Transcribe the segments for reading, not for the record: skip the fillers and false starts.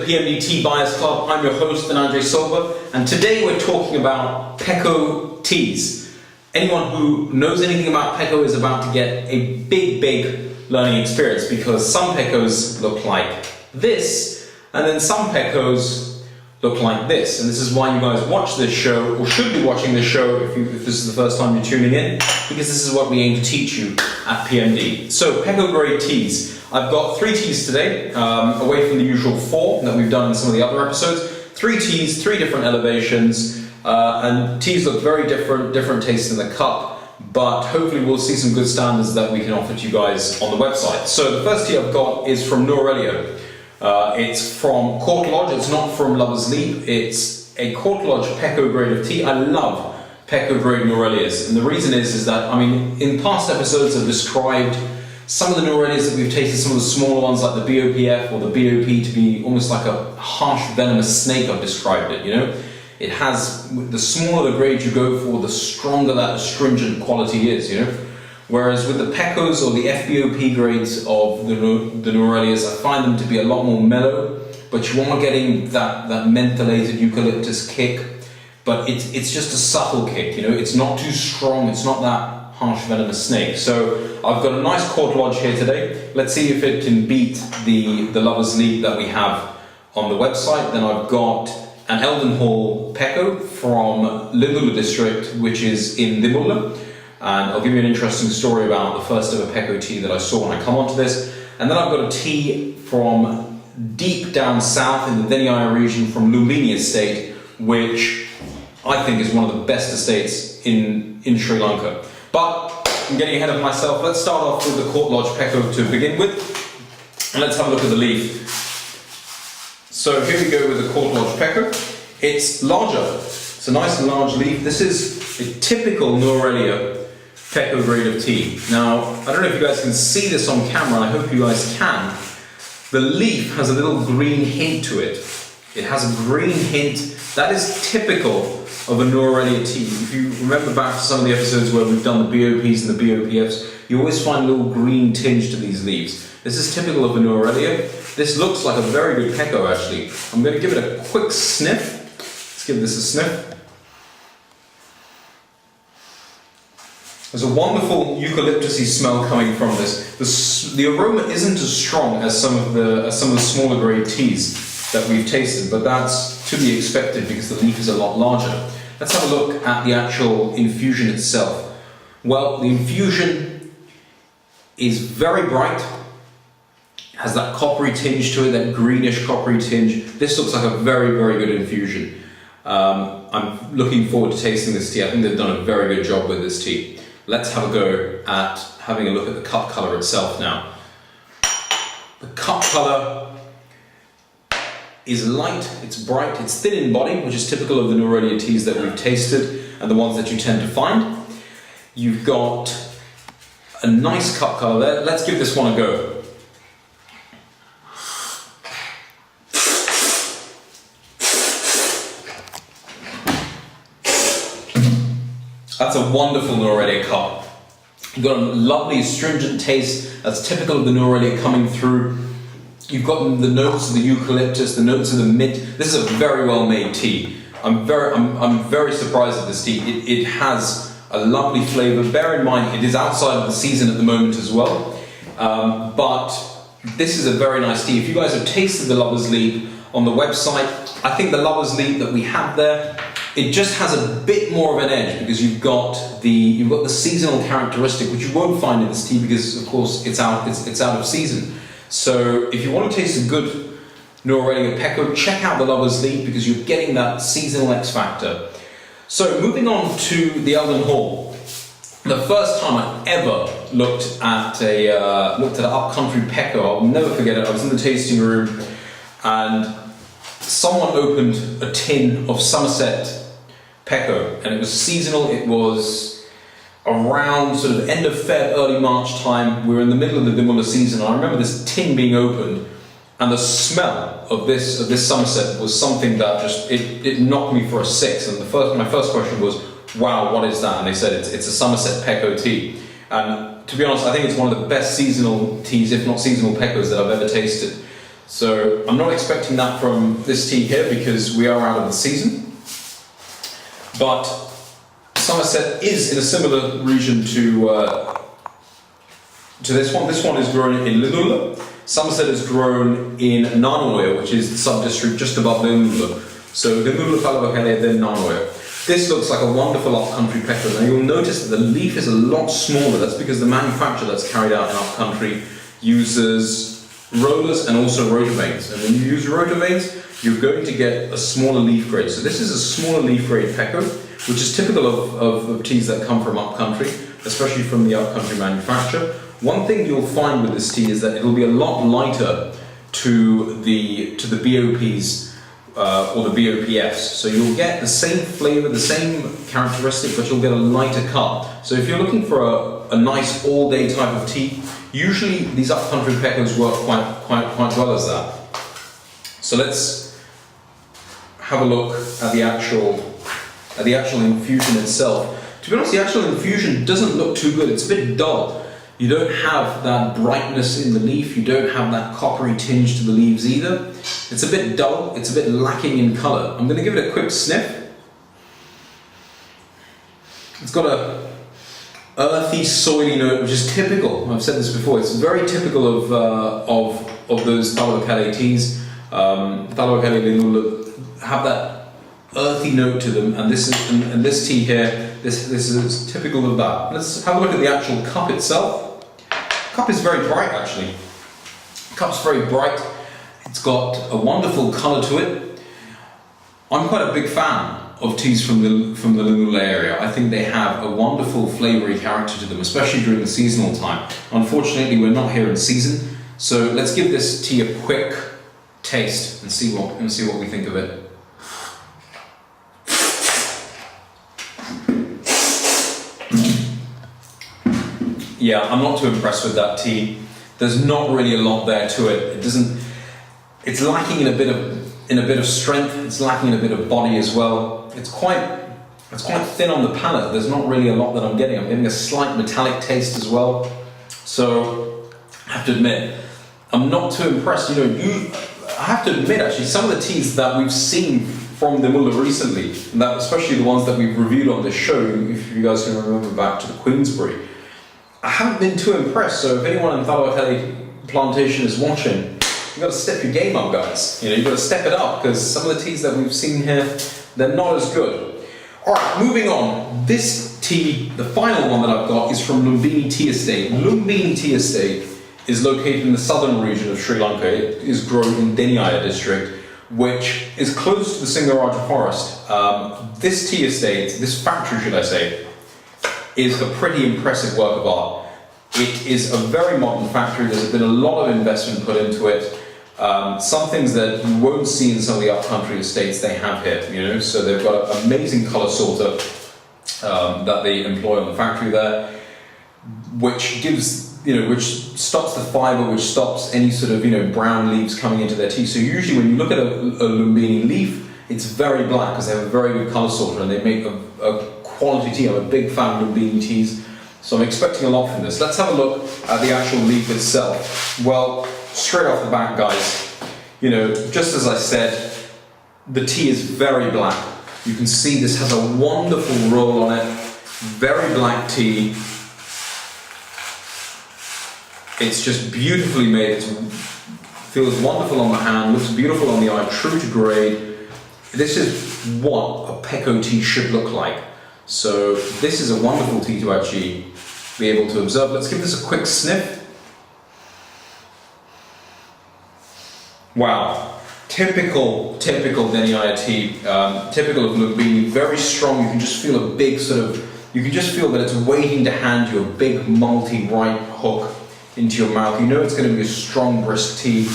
PMD Tea Buyers Club. I'm your host, Dananjaya Silva, and today we're talking about Pekoe teas. Anyone who knows anything about Pekoe is about to get a big learning experience, because some Pekoes look like this, and then some Pekoes look like this. And this is why you guys watch this show, or should be watching this show if this is the first time you're tuning in, because this is what we aim to teach you at PMD. So, Pekoe grade teas. I've got 3 teas today, away from the usual 4 that we've done in some of the other episodes. 3 teas, 3 different elevations, and teas look very different tastes in the cup, but hopefully we'll see some good standards that we can offer to you guys on the website. So the first tea I've got is from Norelio. It's from Court Lodge. It's not from Lover's Leap. It's a Court Lodge Pekoe grade of tea. I love Pekoe grade Norelias, and the reason is that, I mean, in past episodes I've described some of the Norelias that we've tasted, some of the smaller ones like the BOPF or the BOP, to be almost like a harsh venomous snake. I've described it, you know. It has, the smaller the grade you go for, the stronger that astringent quality is, you know. Whereas with the Pekoes or the FBOP grades of the Norelias, I find them to be a lot more mellow, but you are getting that mentholated eucalyptus kick, but it's just a subtle kick, you know. It's not too strong, it's not that harsh venomous snake. So I've got a nice Court Lodge here today. Let's see if it can beat the Lover's Leap that we have on the website. Then I've got an Elden Pekoe from Lumbeini district, which is in Limula. And I'll give you an interesting story about the first ever Pekoe tea that I saw when I come onto this. And then I've got a tea from deep down south in the Dananjaya region from Lumbeini estate, which I think is one of the best estates in Sri Lanka. But I'm getting ahead of myself. Let's start off with the Court Lodge Pekoe to begin with. And let's have a look at the leaf. So here we go with the Court Lodge Pekoe. It's larger. It's a nice and large leaf. This is a typical Norelia Pekoe grade of tea. Now, I don't know if you guys can see this on camera, and I hope you guys can. The leaf has a little green hint to it. It has a green hint that is typical of a Norelia tea. If you remember back to some of the episodes where we've done the BOPs and the BOPFs, you always find a little green tinge to these leaves. This is typical of a Norelia. This looks like a very good Pekoe, actually. I'm going to give it a quick sniff. Let's give this a sniff. There's a wonderful eucalyptusy smell coming from this. The aroma isn't as strong as some of the smaller grade teas that we've tasted, but that's to be expected because the leaf is a lot larger. Let's have a look at the actual infusion itself. Well, the infusion is very bright, has that coppery tinge to it, that greenish coppery tinge. This looks like a very good infusion. I'm looking forward to tasting this tea. I think they've done a very good job with this tea. Let's have a go at having a look at the cup colour itself now. The cup colour is light, it's bright, it's thin in body, which is typical of the Norelia teas that we've tasted and the ones that you tend to find. You've got a nice cup colour there. Let's give this one a go. That's a wonderful Norelia cup. You've got a lovely astringent taste that's typical of the Norelia coming through. You've got the notes of the eucalyptus, the notes of the mint. This is a very well made tea. I'm very surprised at this tea. It has a lovely flavour. Bear in mind, it is outside of the season at the moment as well. But this is a very nice tea. If you guys have tasted the Lover's Leap on the website, I think the Lover's Leap that we have there, it just has a bit more of an edge because you've got the seasonal characteristic, which you won't find in this tea because, of course, it's out of season. So if you want to taste a good Norelia Pekoe, check out the Lover's Leap because you're getting that seasonal X factor. So moving on to the Elden Hall. The first time I ever looked at an upcountry Pekoe, I'll never forget it. I was in the tasting room and someone opened a tin of Somerset Pekoe, and it was seasonal. It was around sort of end of Feb, early March time. We were in the middle of the Limula season. I remember this tin being opened, and the smell of this Somerset was something that just it knocked me for a six. And my first question was, "Wow, what is that?" And they said it's a Somerset Pekoe tea. And to be honest, I think it's one of the best seasonal teas, if not seasonal Pekoes, that I've ever tasted. So I'm not expecting that from this tea here because we are out of the season. But Somerset is in a similar region to this one. This one is grown in Linula. Somerset is grown in Nanoya, which is the sub-district just above Linula. So Linula, Falabakele, then Nanoya. This looks like a wonderful upcountry Pekoe. Now you'll notice that the leaf is a lot smaller. That's because the manufacture that's carried out in upcountry uses rollers and also rotor vanes. And when you use rotor vanes, you're going to get a smaller leaf grade. So this is a smaller leaf grade Pekoe, which is typical of teas that come from upcountry, especially from the upcountry manufacturer. One thing you'll find with this tea is that it'll be a lot lighter to the BOPs or the BOPFs. So you'll get the same flavour, the same characteristic, but you'll get a lighter cut. So if you're looking for a nice all-day type of tea, usually these upcountry Pekoes work quite well as that. So let's have a look at the actual infusion itself. To be honest, the actual infusion doesn't look too good. It's a bit dull. You don't have that brightness in the leaf, you don't have that coppery tinge to the leaves either. It's a bit dull, it's a bit lacking in colour. I'm going to give it a quick sniff. It's got a earthy, soily note, which is typical. I've said this before, it's very typical of those Falabakele teas. Falabakele Linula have that earthy note to them, and this tea here, this is typical of that. Let's have a look at the actual cup itself. The cup is very bright actually. The cup's very bright. It's got a wonderful colour to it. I'm quite a big fan of teas from the Linula area. I think they have a wonderful flavoury character to them, especially during the seasonal time. Unfortunately, we're not here in season, so let's give this tea a quick taste and see what we think of it. Yeah, I'm not too impressed with that tea. There's not really a lot there to it. It's lacking in a bit of strength. It's lacking in a bit of body as well. It's quite thin on the palate. There's not really a lot that I'm getting. I'm getting a slight metallic taste as well. So I have to admit, I'm not too impressed. I have to admit actually, some of the teas that we've seen from the Muller recently, and that especially the ones that we've reviewed on this show, if you guys can remember back to the Queensbury, I haven't been too impressed. So if anyone in Falabakele Plantation is watching, you've got to step your game up, guys. You've got to step it up, because some of the teas that we've seen here, they're not as good. Alright, moving on. This tea, the final one that I've got, is from Lumbeini Tea Estate. Lumbeini Tea Estate is located in the southern region of Sri Lanka. It is grown in Dananjaya district, which is close to the Singaraja forest. This tea estate, this factory should I say, is a pretty impressive work of art. It is a very modern factory. There's been a lot of investment put into it. Some things that you won't see in some of the upcountry estates they have here, so they've got an amazing colour sorter that they employ on the factory there, which gives, which stops the fibre, which stops any sort of, brown leaves coming into their tea. So usually when you look at a Lumbeini leaf, it's very black because they have a very good colour sorter and they make a quality tea. I'm a big fan of Lumbeini teas, so I'm expecting a lot from this. Let's have a look at the actual leaf itself. Well, straight off the bat, guys, just as I said, the tea is very black. You can see this has a wonderful roll on it, very black tea. It's just beautifully made. It feels wonderful on the hand, looks beautiful on the eye, true to grade. This is what a Pekoe tea should look like. So this is a wonderful tea to actually be able to observe. Let's give this a quick sniff. Wow, typical Dananjaya tea, typical of Lumbeini, very strong. You can just feel a big you can just feel that it's waiting to hand you a big malty ripe hook into your mouth. It's going to be a strong, brisk tea.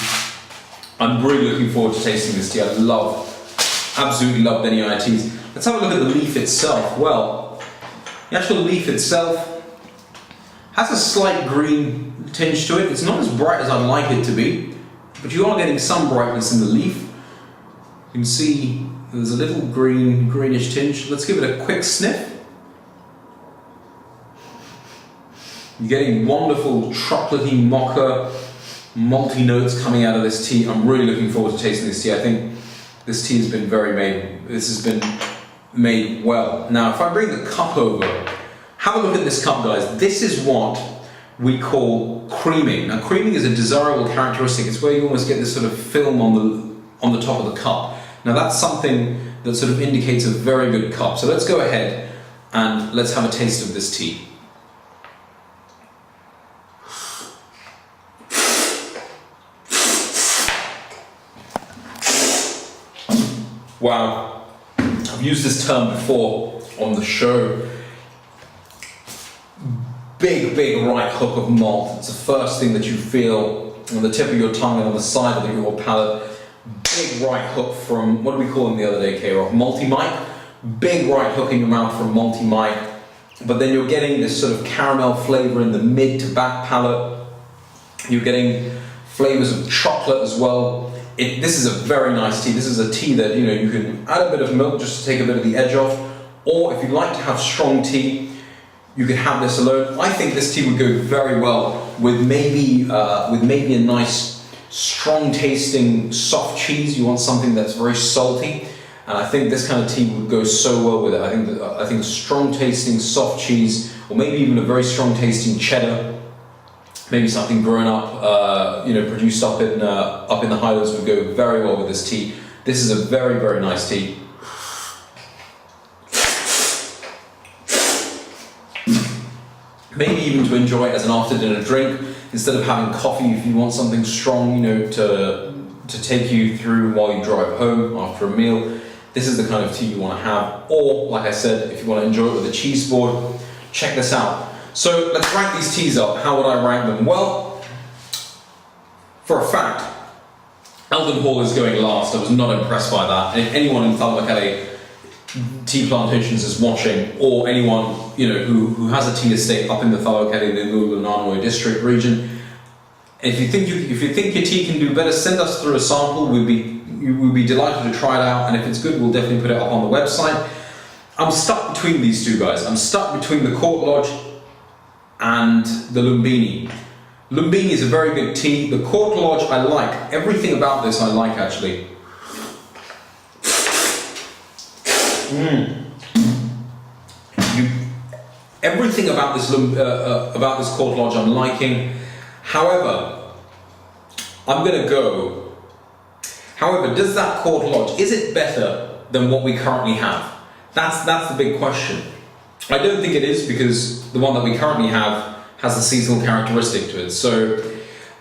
I'm really looking forward to tasting this tea. I absolutely love Dananjaya teas. Let's have a look at the leaf itself. Well, the actual leaf itself has a slight green tinge to it. It's not as bright as I'd like it to be, but you are getting some brightness in the leaf. You can see there's a little greenish tinge. Let's give it a quick sniff. You're getting wonderful chocolatey mocha malty notes coming out of this tea. I'm really looking forward to tasting this tea. I think this tea has been this has been made well. Now, if I bring the cup over, have a look at this cup, guys. This is what we call creaming. Now, creaming is a desirable characteristic. It's where you almost get this sort of film on the top of the cup. Now, that's something that sort of indicates a very good cup. So let's go ahead and let's have a taste of this tea. Wow, I've used this term before on the show. Big right hook of malt. It's the first thing that you feel on the tip of your tongue and on the side of your palate. Big right hook from, what did we call them the other day, K-Rock? Malty Mike. Big right hook in your mouth from Malty Mike. But then you're getting this sort of caramel flavour in the mid to back palate. You're getting flavours of chocolate as well. This is a very nice tea. This is a tea that, you know, you can add a bit of milk just to take a bit of the edge off, or if you'd like to have strong tea, you could have this alone. I think this tea would go very well with maybe a nice, strong tasting soft cheese. You want something that's very salty, and I think this kind of tea would go so well with it. I think a strong tasting soft cheese, or maybe even a very strong tasting cheddar. Maybe something grown up, produced up in the Highlands would go very well with this tea. This is a very nice tea. Maybe even to enjoy it as an after-dinner drink instead of having coffee. If you want something strong, to take you through while you drive home after a meal, this is the kind of tea you want to have. Or, like I said, if you want to enjoy it with a cheese board, check this out. So let's rank these teas up. How would I rank them? Well, for a fact, Elden Hall is going last. I was not impressed by that. And if anyone in Thalabakele tea plantations is watching, or anyone who has a tea estate up in the Thalabakele, the Nanwe district region, if you think your tea can do better, send us through a sample. We'd be delighted to try it out, and if it's good, we'll definitely put it up on the website. I'm stuck between these two guys. I'm stuck between the Court Lodge and the Lumbeini. Lumbeini is a very good tea. The Court Lodge I like. Everything about this I like, actually. Everything about this Court Lodge I'm liking. However, does that Court Lodge, is it better than what we currently have? That's the big question. I don't think it is, because the one that we currently have has a seasonal characteristic to it. So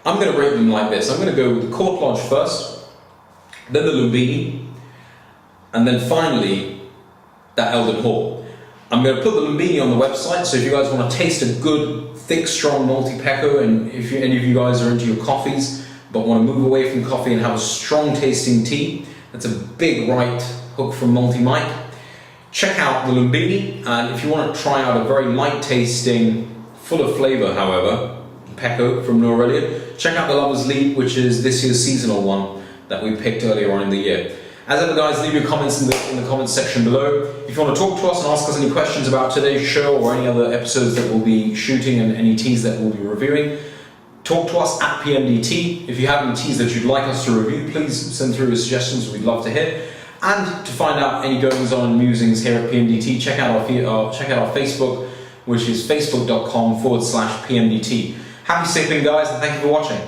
I'm going to rate them like this. I'm going to go with the Court Lodge first, then the Lumbeini, and then finally that Elden Hall. I'm going to put the Lumbeini on the website, so if you guys want to taste a good, thick, strong malty Pekoe, and if any of you guys are into your coffees but want to move away from coffee and have a strong tasting tea, that's a big right hook from Malty Mike. Check out the Lumbeini, and if you want to try out a very light tasting, full of flavour however, Pekoe from New Aurelian, check out the Lover's Leap, which is this year's seasonal one that we picked earlier on in the year. As ever guys, leave your comments in the comments section below. If you want to talk to us and ask us any questions about today's show or any other episodes that we'll be shooting and any teas that we'll be reviewing, talk to us at PMD Tea. If you have any teas that you'd like us to review, please send through your suggestions, we'd love to hear. And to find out any goings on and musings here at PMDT, check out our Facebook, which is facebook.com/PMDT. Happy sipping, guys, and thank you for watching.